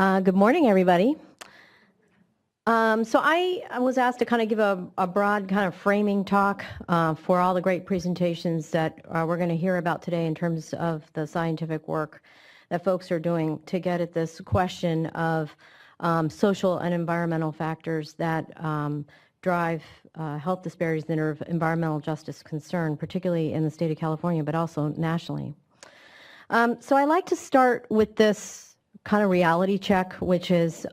Good morning, everybody. So I was asked to kind of give a broad kind of framing talk for all the great presentations that we're going to hear about today in terms of the scientific work that folks are doing to get at this question of social and environmental factors that drive health disparities that are of environmental justice concern, particularly in the state of California, but also nationally. So I like to start with this kind of reality check, which is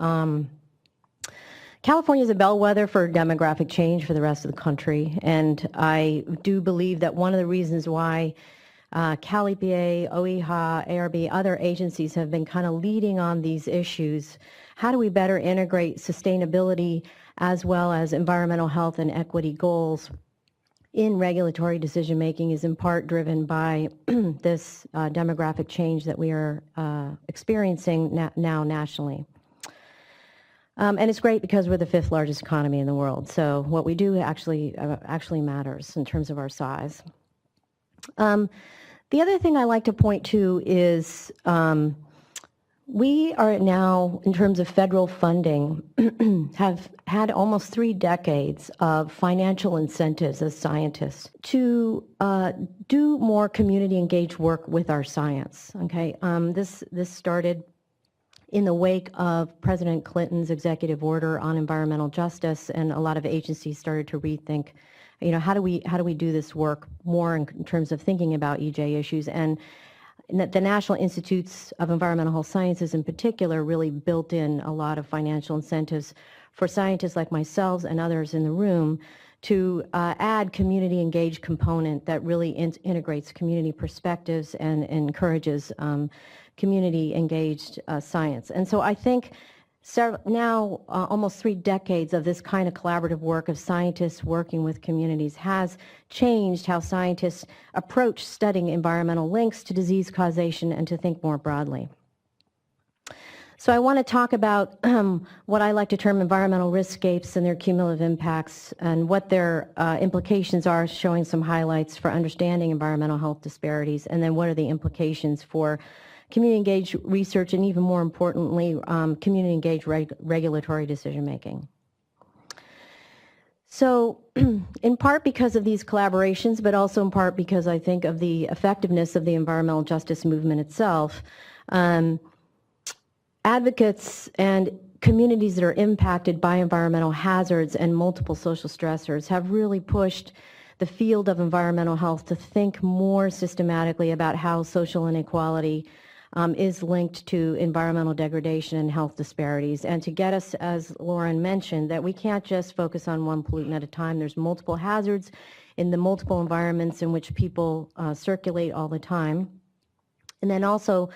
California is a bellwether for demographic change for the rest of the country, and I do believe that one of the reasons why CalEPA, OEHA, ARB, other agencies have been kind of leading on these issues. How do we better integrate sustainability as well as environmental health and equity goals in regulatory decision making is in part driven by this demographic change that we are experiencing now nationally. And it's great because we're the 5th largest economy in the world. So what we do actually matters in terms of our size. The other thing I like to point to is we are now, in terms of federal funding, have had almost 3 decades of financial incentives as scientists to do more community engaged work with our science. Okay, this started in the wake of President Clinton's executive order on environmental justice, and a lot of agencies started to rethink, you know, how do we do this work more in terms of thinking about EJ issues. And the National Institutes of Environmental Health Sciences in particular really built in a lot of financial incentives for scientists like myself and others in the room to add community engaged component that really integrates community perspectives and encourages community engaged science. And so I think now almost 3 decades of this kind of collaborative work of scientists working with communities has changed how scientists approach studying environmental links to disease causation and to think more broadly. So I want to talk about what I like to term environmental riskscapes and their cumulative impacts and what their implications are, showing some highlights for understanding environmental health disparities, and then what are the implications for community engaged research, and even more importantly, community engaged regulatory decision making. So in part because of these collaborations, but also in part because I think of the effectiveness of the environmental justice movement itself, advocates and communities that are impacted by environmental hazards and multiple social stressors have really pushed the field of environmental health to think more systematically about how social inequality is linked to environmental degradation and health disparities, and to get us, as Lauren mentioned, that we can't just focus on one pollutant at a time. There's multiple hazards in the multiple environments in which people circulate all the time. And then also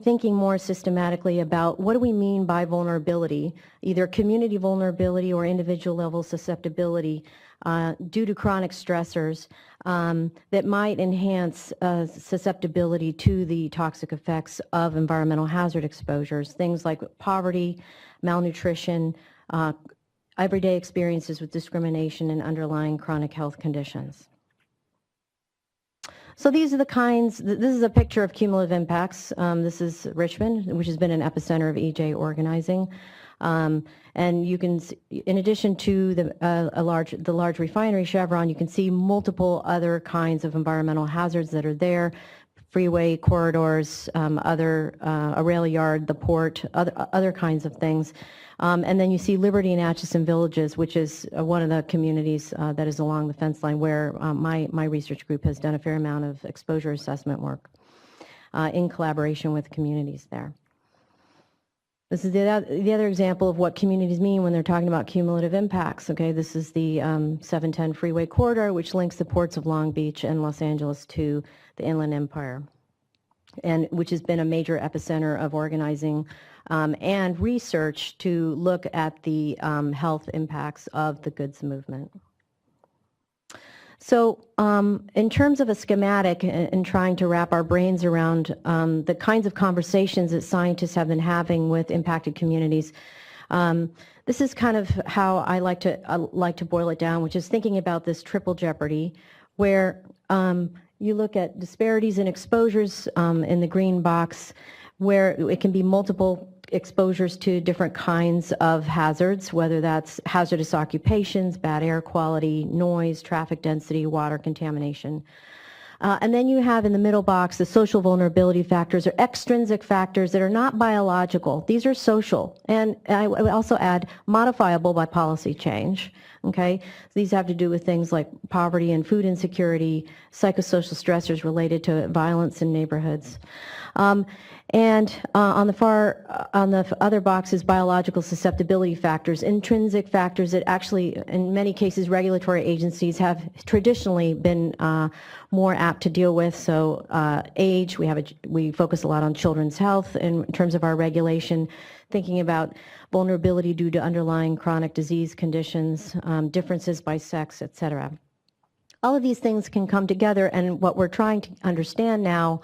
thinking more systematically about what do we mean by vulnerability, either community vulnerability or individual level susceptibility due to chronic stressors that might enhance susceptibility to the toxic effects of environmental hazard exposures, things like poverty, malnutrition, everyday experiences with discrimination and underlying chronic health conditions. So these are the kinds, this is a picture of cumulative impacts. This is Richmond, which has been an epicenter of EJ organizing. And you can, in addition to the large refinery Chevron, you can see multiple other kinds of environmental hazards that are there: freeway corridors, a rail yard, the port, other kinds of things. And then you see Liberty and Atchison Villages, which is one of the communities that is along the fence line where my research group has done a fair amount of exposure assessment work in collaboration with communities there. This is the other example of what communities mean when they're talking about cumulative impacts. Okay, this is the 710 freeway corridor, which links the ports of Long Beach and Los Angeles to the Inland Empire, and which has been a major epicenter of organizing and research to look at the health impacts of the goods movement. So in terms of a schematic and trying to wrap our brains around the kinds of conversations that scientists have been having with impacted communities, this is kind of how I like to boil it down, which is thinking about this triple jeopardy, where you look at disparities in exposures in the green box, where it can be multiple exposures to different kinds of hazards, whether that's hazardous occupations, bad air quality, noise, traffic density, water contamination. And then you have in the middle box the social vulnerability factors or extrinsic factors that are not biological. These are social. And I would also add modifiable by policy change. Okay? These have to do with things like poverty and food insecurity, psychosocial stressors related to violence in neighborhoods. And on the other box is biological susceptibility factors, intrinsic factors that actually, in many cases, regulatory agencies have traditionally been more apt to deal with. So age, we focus a lot on children's health in terms of our regulation, thinking about vulnerability due to underlying chronic disease conditions, differences by sex, et cetera. All of these things can come together, and what we're trying to understand now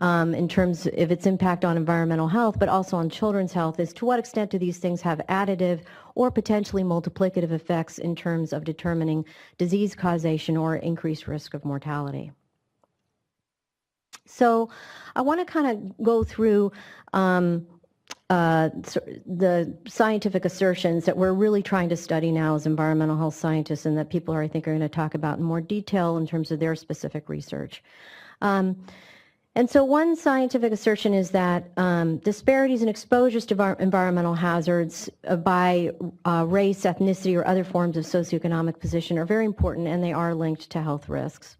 in terms of its impact on environmental health, but also on children's health, is to what extent do these things have additive or potentially multiplicative effects in terms of determining disease causation or increased risk of mortality. So I want to kind of go through the scientific assertions that we're really trying to study now as environmental health scientists, and that people are, I think, are going to talk about in more detail in terms of their specific research. And so one scientific assertion is that disparities in exposures to environmental hazards by race, ethnicity, or other forms of socioeconomic position are very important, and they are linked to health risks.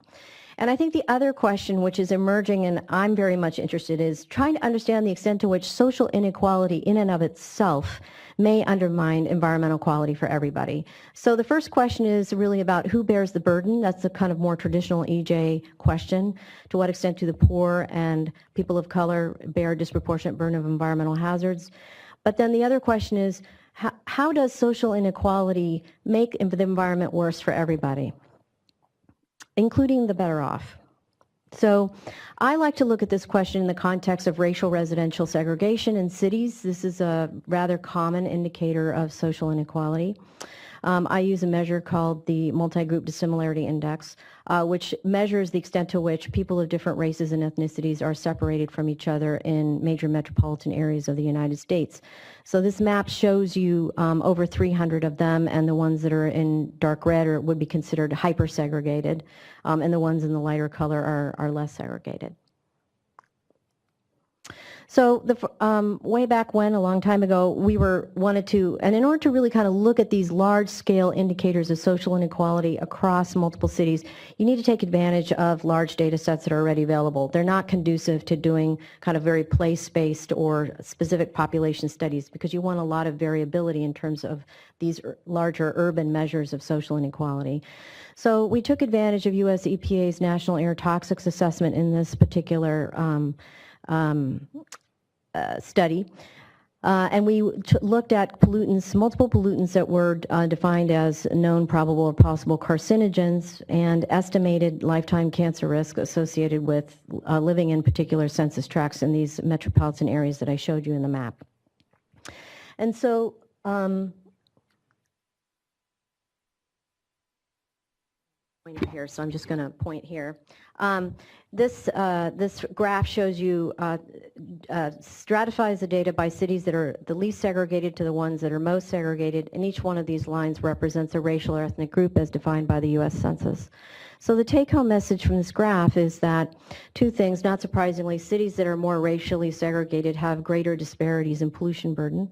And I think the other question which is emerging, and I'm very much interested, is trying to understand the extent to which social inequality in and of itself may undermine environmental quality for everybody. So the first question is really about who bears the burden. That's the kind of more traditional EJ question. To what extent do the poor and people of color bear a disproportionate burden of environmental hazards? But then the other question is, how does social inequality make the environment worse for everybody, including the better off? So I like to look at this question in the context of racial residential segregation in cities. This is a rather common indicator of social inequality. I use a measure called the Multi-Group Dissimilarity Index, which measures the extent to which people of different races and ethnicities are separated from each other in major metropolitan areas of the United States. So this map shows you over 300 of them, and the ones that are in dark red would be considered hyper-segregated, and the ones in the lighter color are less segregated. So way back when, a long time ago, we wanted to, and in order to really kind of look at these large-scale indicators of social inequality across multiple cities, you need to take advantage of large data sets that are already available. They're not conducive to doing kind of very place-based or specific population studies, because you want a lot of variability in terms of these larger urban measures of social inequality. So we took advantage of US EPA's National Air Toxics Assessment in this particular study, and we looked at pollutants, multiple pollutants that were defined as known, probable, or possible carcinogens, and estimated lifetime cancer risk associated with living in particular census tracts in these metropolitan areas that I showed you in the map. And so here, so I'm just going to point here. This graph shows you, stratifies the data by cities that are the least segregated to the ones that are most segregated, and each one of these lines represents a racial or ethnic group as defined by the U.S. Census. So the take-home message from this graph is that two things, not surprisingly, cities that are more racially segregated have greater disparities in pollution burden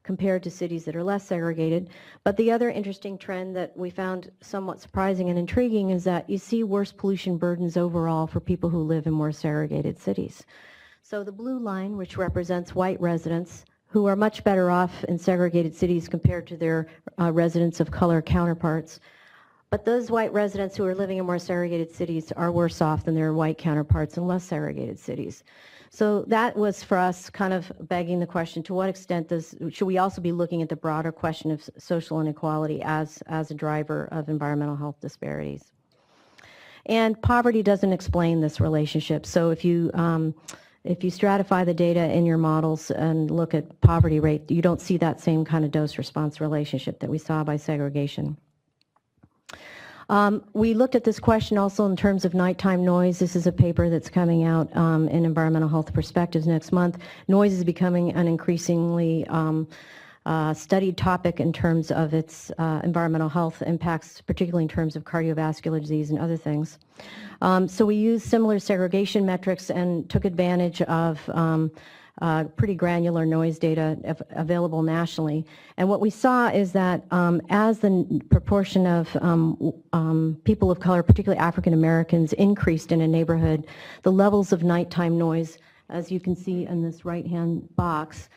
compared to cities that are less segregated. But the other interesting trend that we found somewhat surprising and intriguing is that you see worse pollution burdens overall for people who live in more segregated cities. So the blue line, which represents white residents who are much better off in segregated cities compared to their residents of color counterparts. But those white residents who are living in more segregated cities are worse off than their white counterparts in less segregated cities. So that was for us kind of begging the question, to what extent should we also be looking at the broader question of social inequality as a driver of environmental health disparities? And poverty doesn't explain this relationship. So if you stratify the data in your models and look at poverty rate, you don't see that same kind of dose-response relationship that we saw by segregation. We looked at this question also in terms of nighttime noise. This is a paper that's coming out in Environmental Health Perspectives next month. Noise is becoming an increasingly studied topic in terms of its environmental health impacts, particularly in terms of cardiovascular disease and other things. So we used similar segregation metrics and took advantage of pretty granular noise data available nationally. And what we saw is that as the proportion of people of color, particularly African Americans, increased in a neighborhood, the levels of nighttime noise, as you can see in this right-hand box,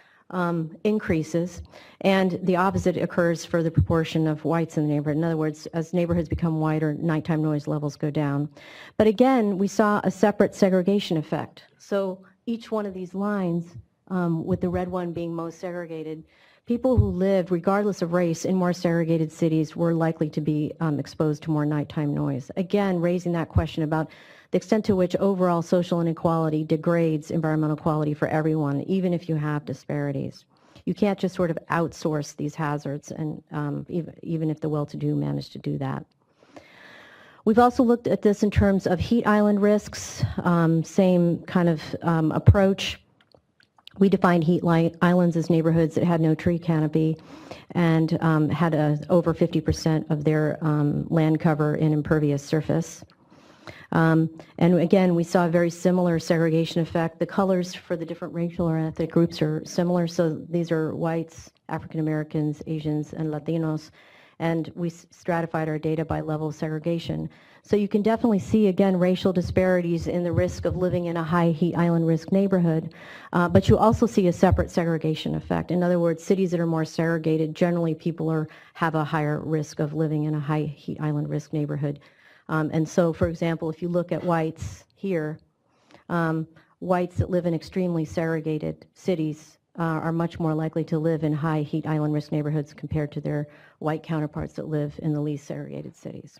increases, and the opposite occurs for the proportion of whites in the neighborhood. In other words, as neighborhoods become whiter, nighttime noise levels go down. But again, we saw a separate segregation effect. So each one of these lines, with the red one being most segregated, people who lived, regardless of race, in more segregated cities were likely to be exposed to more nighttime noise. Again, raising that question about the extent to which overall social inequality degrades environmental quality for everyone, even if you have disparities. You can't just sort of outsource these hazards, and even if the well-to-do manage to do that. We've also looked at this in terms of heat island risks, same kind of approach. We defined heat islands as neighborhoods that had no tree canopy and had over 50% of their land cover in impervious surface. And again, we saw a very similar segregation effect. The colors for the different racial or ethnic groups are similar. So these are whites, African Americans, Asians, and Latinos. And we stratified our data by level of segregation. So you can definitely see, again, racial disparities in the risk of living in a high heat island risk neighborhood. But you also see a separate segregation effect. In other words, cities that are more segregated, generally people have a higher risk of living in a high heat island risk neighborhood. And so, for example, if you look at whites here, whites that live in extremely segregated cities are much more likely to live in high heat island risk neighborhoods compared to their white counterparts that live in the least segregated cities.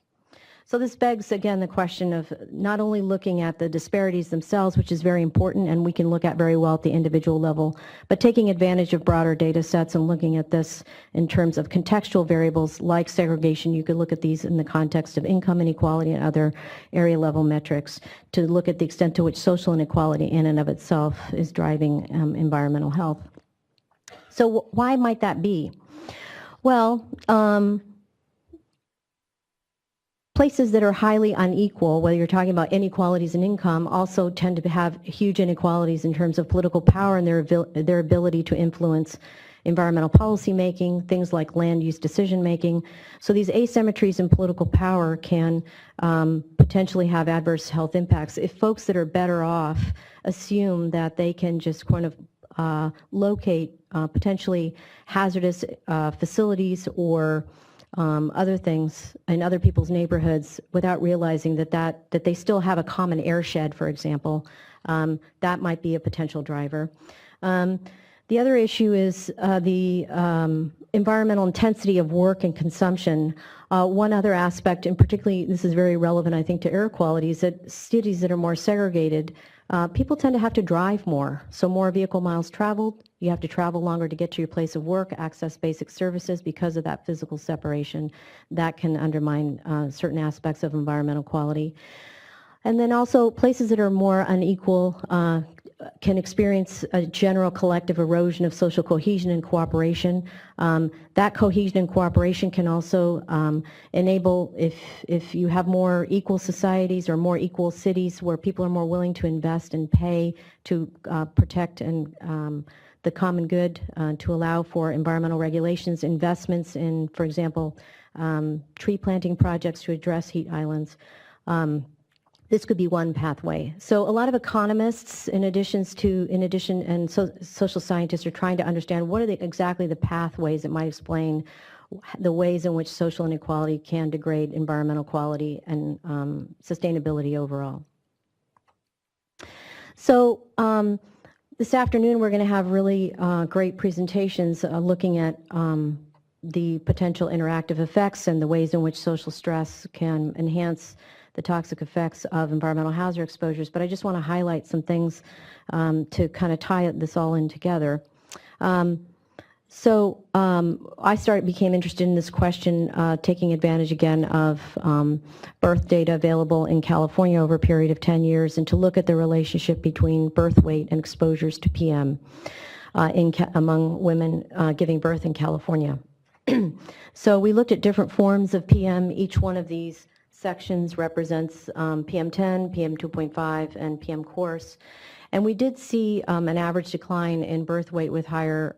So this begs, again, the question of not only looking at the disparities themselves, which is very important and we can look at very well at the individual level, but taking advantage of broader data sets and looking at this in terms of contextual variables like segregation. You could look at these in the context of income inequality and other area level metrics to look at the extent to which social inequality in and of itself is driving environmental health. So why might that be? Well, places that are highly unequal, whether you're talking about inequalities in income, also tend to have huge inequalities in terms of political power and their ability to influence environmental policy making, things like land use decision making. So these asymmetries in political power can potentially have adverse health impacts if folks that are better off assume that they can just kind of locate potentially hazardous facilities or other things in other people's neighborhoods without realizing that they still have a common airshed, for example. That might be a potential driver. The other issue is the environmental intensity of work and consumption. One other aspect, and particularly this is very relevant, I think, to air quality, is that cities that are more segregated, people tend to have to drive more. So more vehicle miles traveled, you have to travel longer to get to your place of work, access basic services because of that physical separation. That can undermine certain aspects of environmental quality. And then also places that are more unequal can experience a general collective erosion of social cohesion and cooperation. That cohesion and cooperation can also enable, if you have more equal societies or more equal cities where people are more willing to invest and pay to protect and the common good, to allow for environmental regulations, investments in, for example, tree planting projects to address heat islands. This could be one pathway. So a lot of economists, in addition, and social scientists are trying to understand what are exactly the pathways that might explain the ways in which social inequality can degrade environmental quality and sustainability overall. So this afternoon we're going to have really great presentations looking at the potential interactive effects and the ways in which social stress can enhance the toxic effects of environmental hazard exposures, but I just want to highlight some things to kind of tie this all in together. So I became interested in this question, taking advantage again of birth data available in California over a period of 10 years, and to look at the relationship between birth weight and exposures to PM among women giving birth in California. So we looked at different forms of PM. Each one of these sections represents PM10, PM2.5, and PM coarse. And we did see an average decline in birth weight with higher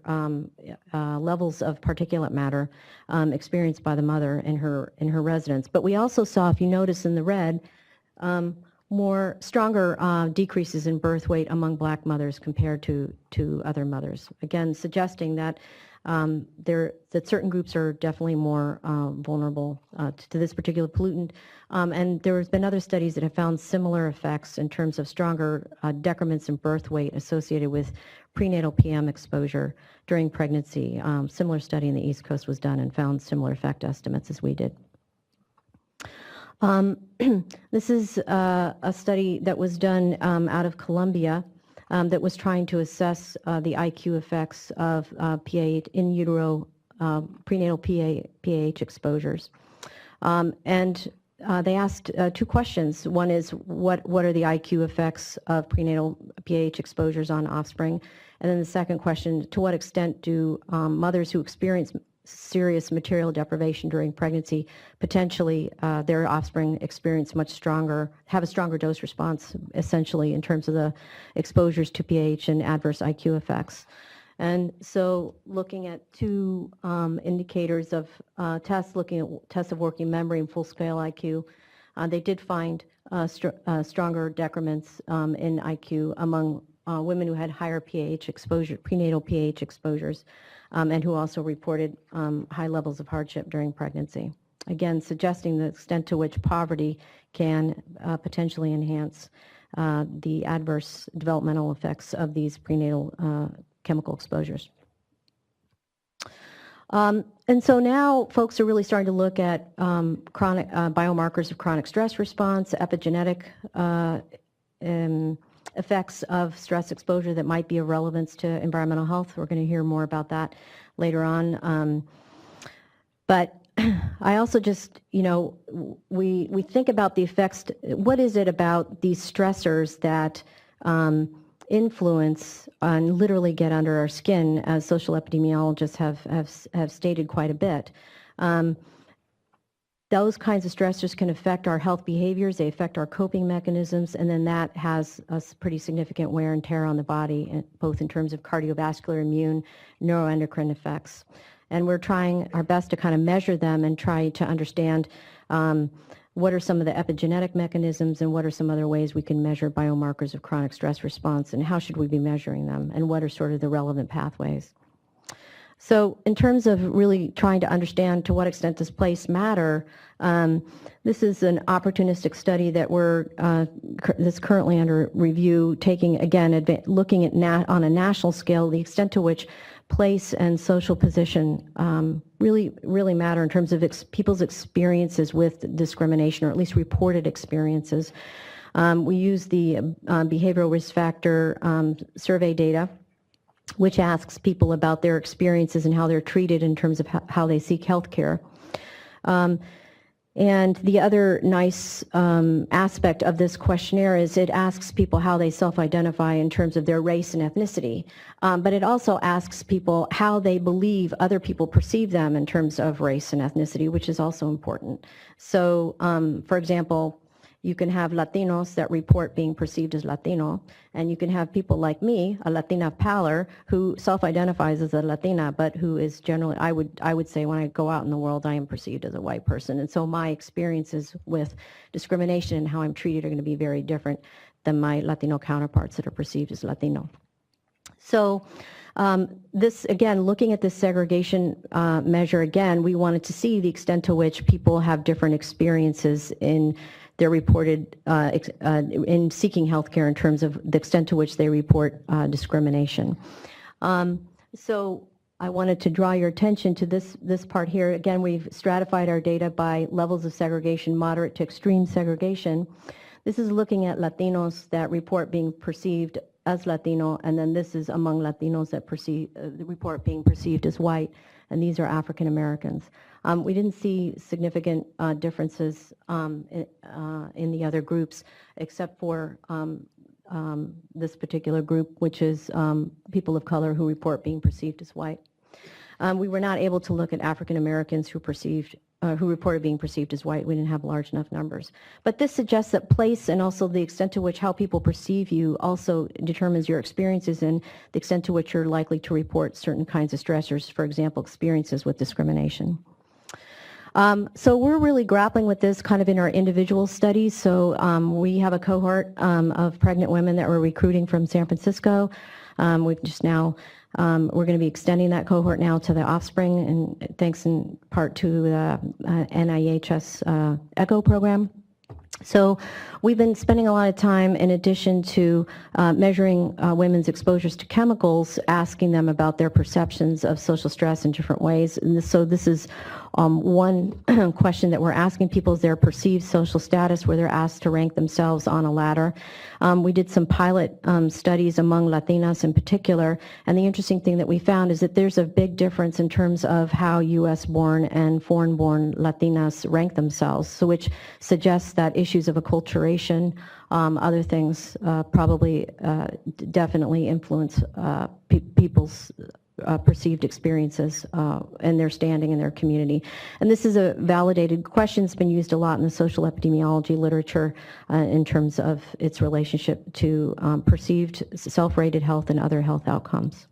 levels of particulate matter experienced by the mother in her residence. But we also saw, if you notice in the red, stronger decreases in birth weight among black mothers compared to other mothers. Again, suggesting that that certain groups are definitely more vulnerable to this particular pollutant. And there has been other studies that have found similar effects in terms of stronger decrements in birth weight associated with prenatal PM exposure during pregnancy. Similar study in the East Coast was done and found similar effect estimates as we did. This is a study that was done out of Colombia that was trying to assess the IQ effects of PAH in utero prenatal PAH exposures. And they asked two questions. One is, what are the IQ effects of prenatal PAH exposures on offspring? And then the second question, to what extent do mothers who experience serious material deprivation during pregnancy, potentially their offspring have a stronger dose response, essentially, in terms of the exposures to pH and adverse IQ effects. And so looking at two indicators of tests, looking at tests of working memory and full-scale IQ, they did find stronger decrements in IQ among women who had higher pH exposure, prenatal pH exposures, and who also reported high levels of hardship during pregnancy. Again, suggesting the extent to which poverty can potentially enhance the adverse developmental effects of these prenatal chemical exposures. And so now folks are really starting to look at chronic biomarkers of chronic stress response, epigenetic effects of stress exposure that might be of relevance to environmental health. We're going to hear more about that later on. But I also just, we think about the effects. What is it about these stressors that influence and literally get under our skin, as social epidemiologists have stated quite a bit? Those kinds of stressors can affect our health behaviors, they affect our coping mechanisms, and then that has a pretty significant wear and tear on the body, both in terms of cardiovascular, immune, neuroendocrine effects. And we're trying our best to kind of measure them and try to understand what are some of the epigenetic mechanisms and what are some other ways we can measure biomarkers of chronic stress response, and how should we be measuring them, and what are sort of the relevant pathways. So in terms of really trying to understand to what extent does place matter, this is an opportunistic study that that's currently under review, taking, again, looking at on a national scale the extent to which place and social position really matter in terms of people's experiences with discrimination, or at least reported experiences. We use the behavioral risk factor survey data, which asks people about their experiences and how they're treated in terms of how they seek health care. And the other nice aspect of this questionnaire is it asks people how they self-identify in terms of their race and ethnicity, but it also asks people how they believe other people perceive them in terms of race and ethnicity, which is also important. So, for example, you can have Latinos that report being perceived as Latino, and you can have people like me, a Latina of pallor, who self-identifies as a Latina, but who is generally, I would say when I go out in the world, I am perceived as a white person. And so my experiences with discrimination and how I'm treated are going to be very different than my Latino counterparts that are perceived as Latino. So this, again, looking at this segregation measure, again, we wanted to see the extent to which people have different experiences in their reported in seeking health care in terms of the extent to which they report discrimination. So I wanted to draw your attention to this part here. Again, we've stratified our data by levels of segregation, moderate to extreme segregation. This is looking at Latinos that report being perceived as Latino, and then this is among Latinos that report being perceived as white, and these are African Americans. We didn't see significant differences in the other groups, except for this particular group, which is people of color who report being perceived as white. We were not able to look at African Americans who reported being perceived as white. We didn't have large enough numbers. But this suggests that place and also the extent to which how people perceive you also determines your experiences and the extent to which you're likely to report certain kinds of stressors, for example, experiences with discrimination. So we're really grappling with this kind of in our individual studies. So we have a cohort of pregnant women that we're recruiting from San Francisco. We've just now, we're going to be extending that cohort now to the offspring, and thanks in part to the NIHS ECHO program. So we've been spending a lot of time, in addition to measuring women's exposures to chemicals, asking them about their perceptions of social stress in different ways. And so this is one question that we're asking people is their perceived social status, where they're asked to rank themselves on a ladder. We did some pilot studies among Latinas in particular, and the interesting thing that we found is that there's a big difference in terms of how U.S.-born and foreign-born Latinas rank themselves, so which suggests that issues of acculturation, other things probably definitely influence people's perceived experiences and their standing in their community. And this is a validated question. It's been used a lot in the social epidemiology literature in terms of its relationship to perceived self-rated health and other health outcomes.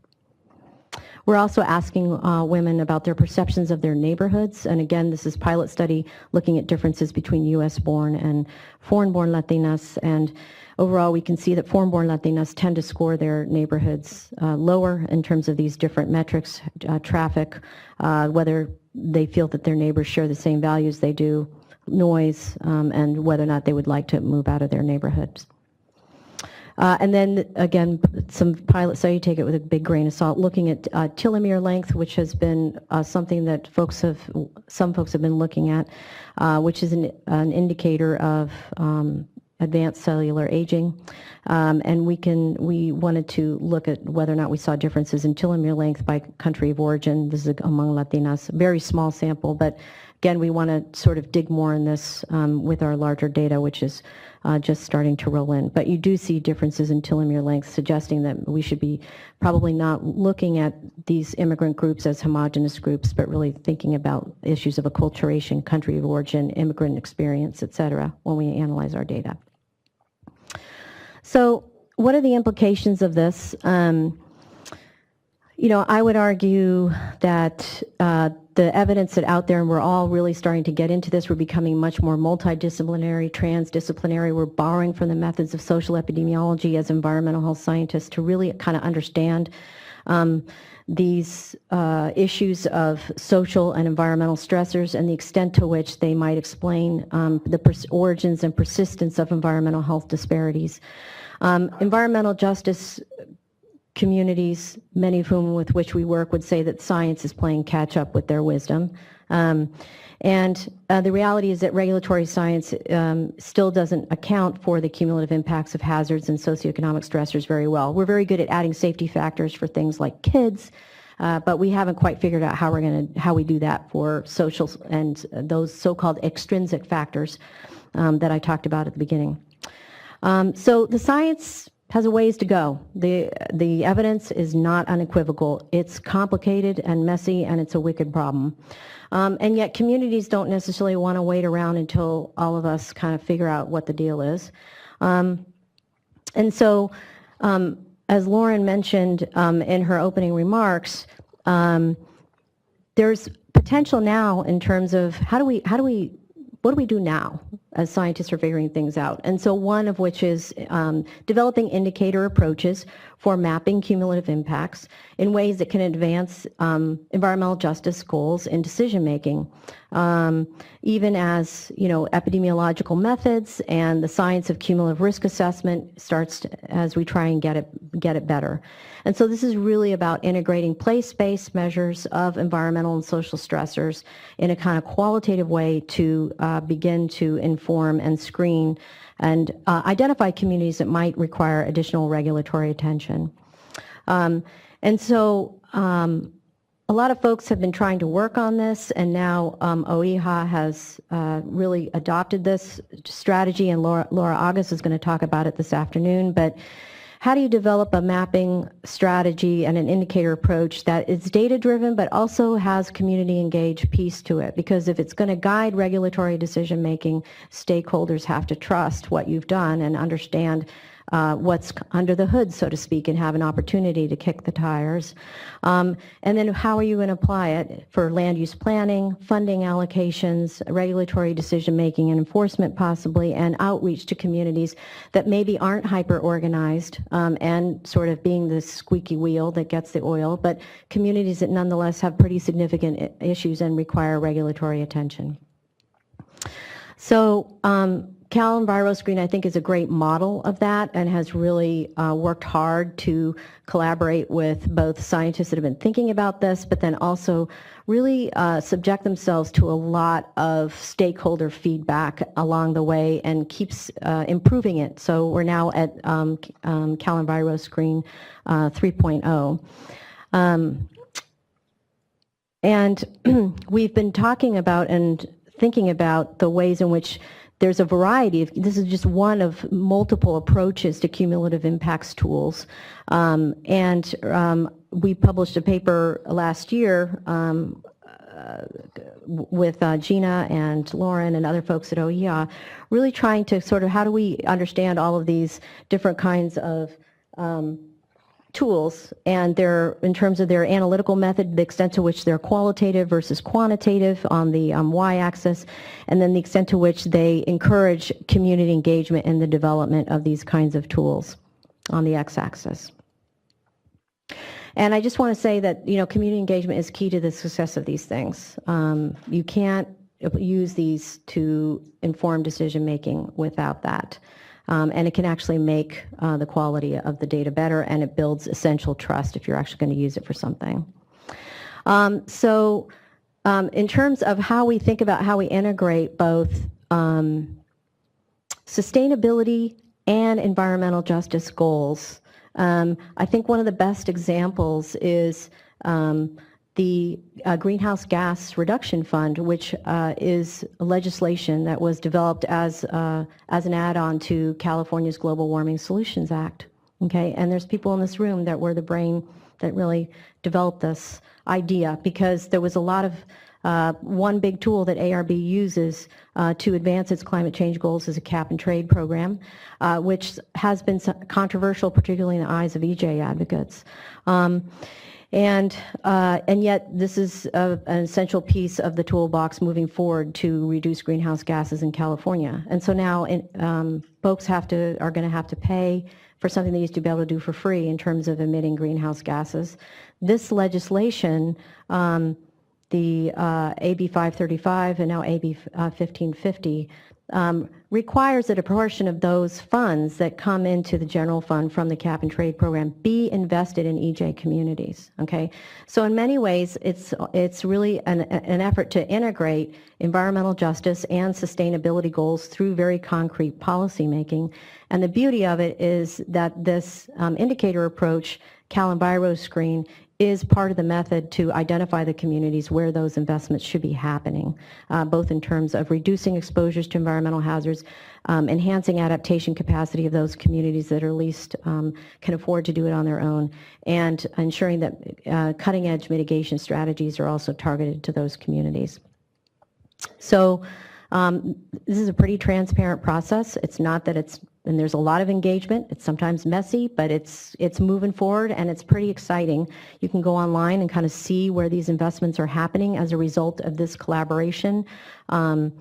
We're also asking women about their perceptions of their neighborhoods. And again, this is pilot study looking at differences between U.S.-born and foreign-born Latinas. And overall, we can see that foreign-born Latinas tend to score their neighborhoods lower in terms of these different metrics, traffic, whether they feel that their neighbors share the same values they do, noise, and whether or not they would like to move out of their neighborhoods. And then, again, some pilot study, take it with a big grain of salt, looking at telomere length, which has been something that some folks have been looking at, which is an indicator of advanced cellular aging. And we wanted to look at whether or not we saw differences in telomere length by country of origin. This is among Latinas, a very small sample, but again, we want to sort of dig more in this with our larger data, which is just starting to roll in. But you do see differences in telomere length, suggesting that we should be probably not looking at these immigrant groups as homogenous groups, but really thinking about issues of acculturation, country of origin, immigrant experience, et cetera, when we analyze our data. So what are the implications of this? You know, I would argue that the evidence that's out there, and we're all really starting to get into this, we're becoming much more multidisciplinary, transdisciplinary. We're borrowing from the methods of social epidemiology as environmental health scientists to really kind of understand these issues of social and environmental stressors and the extent to which they might explain the origins and persistence of environmental health disparities. Environmental justice communities, many of whom with which we work, would say that science is playing catch up with their wisdom. And the reality is that regulatory science still doesn't account for the cumulative impacts of hazards and socioeconomic stressors very well. We're very good at adding safety factors for things like kids, but we haven't quite figured out how we do that for social and those so-called extrinsic factors that I talked about at the beginning. So the science has a ways to go. The evidence is not unequivocal. It's complicated and messy, and it's a wicked problem. And yet communities don't necessarily want to wait around until all of us kind of figure out what the deal is. And so, as Lauren mentioned in her opening remarks, there's potential now in terms of what do we do now as scientists are figuring things out? And so one of which is developing indicator approaches for mapping cumulative impacts in ways that can advance environmental justice goals in decision making, even as epidemiological methods and the science of cumulative risk assessment starts as we try and get it better. And so this is really about integrating place-based measures of environmental and social stressors in a kind of qualitative way to begin to inform and screen identify communities that might require additional regulatory attention. And so a lot of folks have been trying to work on this, and now OEHA has really adopted this strategy, and Laura August is going to talk about it this afternoon. But how do you develop a mapping strategy and an indicator approach that is data-driven but also has community-engaged piece to it? Because if it's going to guide regulatory decision-making, stakeholders have to trust what you've done and understand what's under the hood, so to speak, and have an opportunity to kick the tires. And then how are you going to apply it for land use planning, funding allocations, regulatory decision-making and enforcement possibly, and outreach to communities that maybe aren't hyper-organized and sort of being the squeaky wheel that gets the oil, but communities that nonetheless have pretty significant issues and require regulatory attention. So CalEnviroscreen, I think, is a great model of that and has really worked hard to collaborate with both scientists that have been thinking about this, but then also really subject themselves to a lot of stakeholder feedback along the way and keeps improving it. So we're now at CalEnviroscreen 3.0. And we've been talking about and thinking about the ways in which there's a variety of, this is just one of multiple approaches to cumulative impacts tools. We published a paper last year with Gina and Lauren and other folks at OEA, really trying to sort of how do we understand all of these different kinds of tools and their, in terms of their analytical method, the extent to which they're qualitative versus quantitative on the y-axis, and then the extent to which they encourage community engagement in the development of these kinds of tools on the x-axis. And I just want to say that, you know, community engagement is key to the success of these things. You can't use these to inform decision making without that. And it can actually make the quality of the data better, and it builds essential trust if you're actually going to use it for something. In terms of how we think about how we integrate both sustainability and environmental justice goals, I think one of the best examples is the Greenhouse Gas Reduction Fund, which is legislation that was developed as an add-on to California's Global Warming Solutions Act. Okay, and there's people in this room that were the brain that really developed this idea, because there was a lot of one big tool that ARB uses to advance its climate change goals is a cap and trade program, which has been controversial, particularly in the eyes of EJ advocates. And yet this is an essential piece of the toolbox moving forward to reduce greenhouse gases in California. And so now folks are going to have to pay for something they used to be able to do for free in terms of emitting greenhouse gases. This legislation, the AB 535 and now AB 1550, requires that a portion of those funds that come into the general fund from the cap and trade program be invested in EJ communities. Okay, so in many ways it's really an effort to integrate environmental justice and sustainability goals through very concrete policy making. And the beauty of it is that this indicator approach, CalEnviroscreen, is part of the method to identify the communities where those investments should be happening, both in terms of reducing exposures to environmental hazards, enhancing adaptation capacity of those communities that are least can afford to do it on their own, and ensuring that cutting-edge mitigation strategies are also targeted to those communities. So this is a pretty transparent process. It's not that and there's a lot of engagement. It's sometimes messy, but it's moving forward, and it's pretty exciting. You can go online and kind of see where these investments are happening as a result of this collaboration. I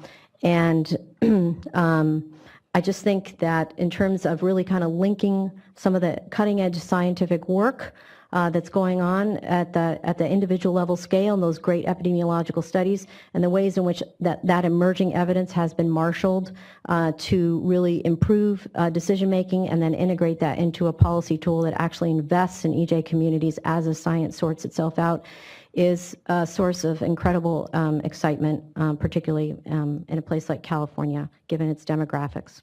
just think that in terms of really kind of linking some of the cutting-edge scientific work that's going on at the individual level scale and those great epidemiological studies, and the ways in which that emerging evidence has been marshaled to really improve decision making, and then integrate that into a policy tool that actually invests in EJ communities as the science sorts itself out, is a source of incredible excitement, particularly in a place like California, given its demographics.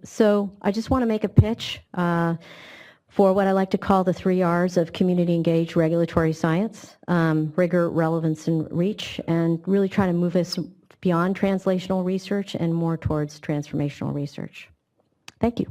So I just want to make a pitch for what I like to call the 3 R's of community engaged regulatory science: rigor, relevance, and reach, and really try to move us beyond translational research and more towards transformational research. Thank you.